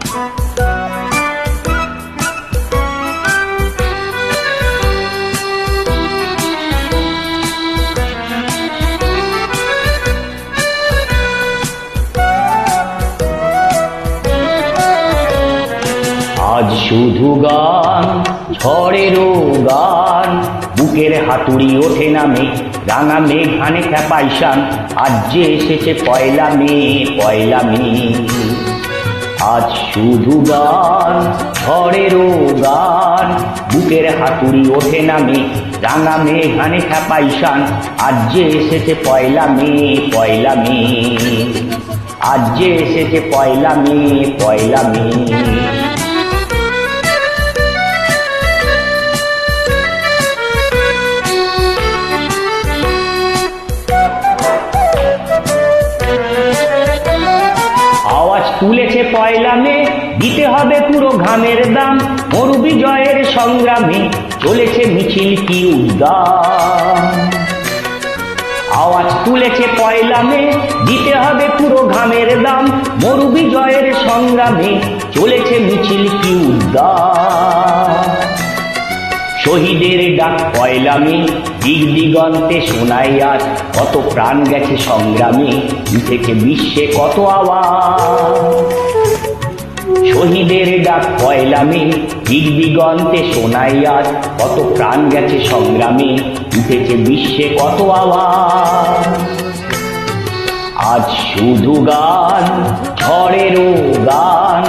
আজ শুধু গান, ঝড়েরও গান, বুকের হাতুড়ি ওঠে নামে, রাঙা মেঘ হানে খ্যাপাইশান, আজ যে এসেছে পয়লা মে, পয়লা মে। আজ শুধু গান, ঝড়েরও গান, বুকের হাতুড়ি ওঠে নামে, রাঙা মেঘ হানে খ্যাপাইশান, আজ যে এসেছে পয়লা মে, পয়লা মে। আজ যে এসেছে পয়লা মে, পয়লা মে। তুলেছে পয়লা মে, দিতে হবে পুরো ঘামের দাম, মরু বিজয়ের সংগ্রামে চলেছে মিছিল কি উদ্দাম। আওয়াজ তুলেছে পয়লা মে, দিতে হবে পুরো ঘামের দাম, মরু বিজয়ের সংগ্রামে চলেছে মিছিল কি উদ্দাম। শহীদের ডাক পয়লা মে, দিক দিগন্তে শোনাই আজ, কত প্রাণ গেছে সংগ্রামে, উঠেছে বিশ্বে কত আওয়াজ। শহীদের ডাক পয়লা মে, দিক দিগন্তে শোনাই আজ, কত প্রাণ গেছে সংগ্রামে, উঠেছে বিশ্বে কত আওয়াজ। আজ শুধু গান, ঝড়েরও গান,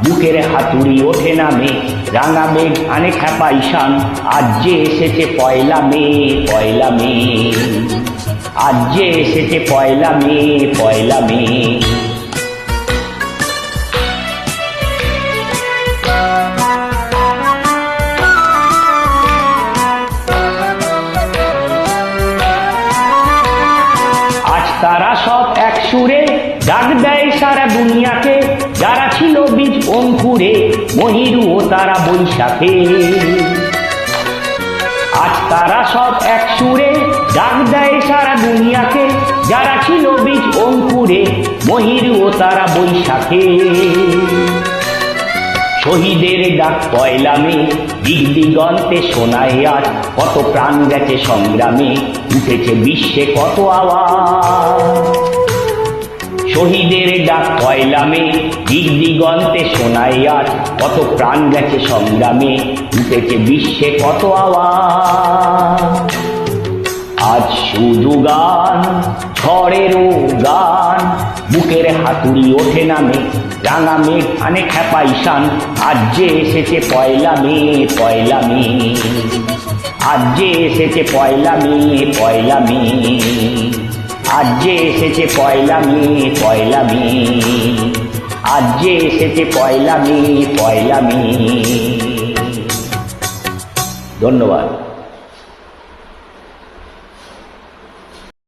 বুকের হাতুড়ি ওঠে নামে, রাঙা মেঘ আনে খ্যাপাইশান, আজ যে এসেছে পয়লা মে, পয়লা মে। আজ যে এসেছে পয়লা মে, পয়লা মে। তারা সব এক সুরে ডাক দেয় সারা দুনিয়াকে, যারা ছিল বীজ অঙ্কুরে, মহিরু ও তারা বৈশাখে। আজ তারা সব এক সুরে ডাক দেয় সারা দুনিয়াকে, যারা ছিল বীজ অঙ্কুরে, মহিরু ও তারা বৈশাখে। শহীদের ডাক পয়লা মে, দিক দিগন্তে শোনায় আজ, কত প্রাণ গেছে সংগ্রামে, উঠেছে বিশ্বে কত আওয়াজ। শহীদের ডাক পয়লা মে, দিক দিগন্তে শোনায় আজ, কত প্রাণ গেছে সংগ্রামে, উঠেছে বিশ্বে কত আওয়াজ। আজ শুধু গান, ঝড়েরও গান, বুকের হাতুড়ি ওঠে নামে, রাঙা মেঘ আনে খ্যাপাইশান, আজ যে এসেছে পয়লা মে, পয়লা মে। আজ যে এসেছে পয়লা মে, পয়লা মে। আজ যে এসেছে পয়লা মে, পয়লা মে। আজ যে এসেছে পয়লা মে, পয়লা মে। ধন্যবাদ।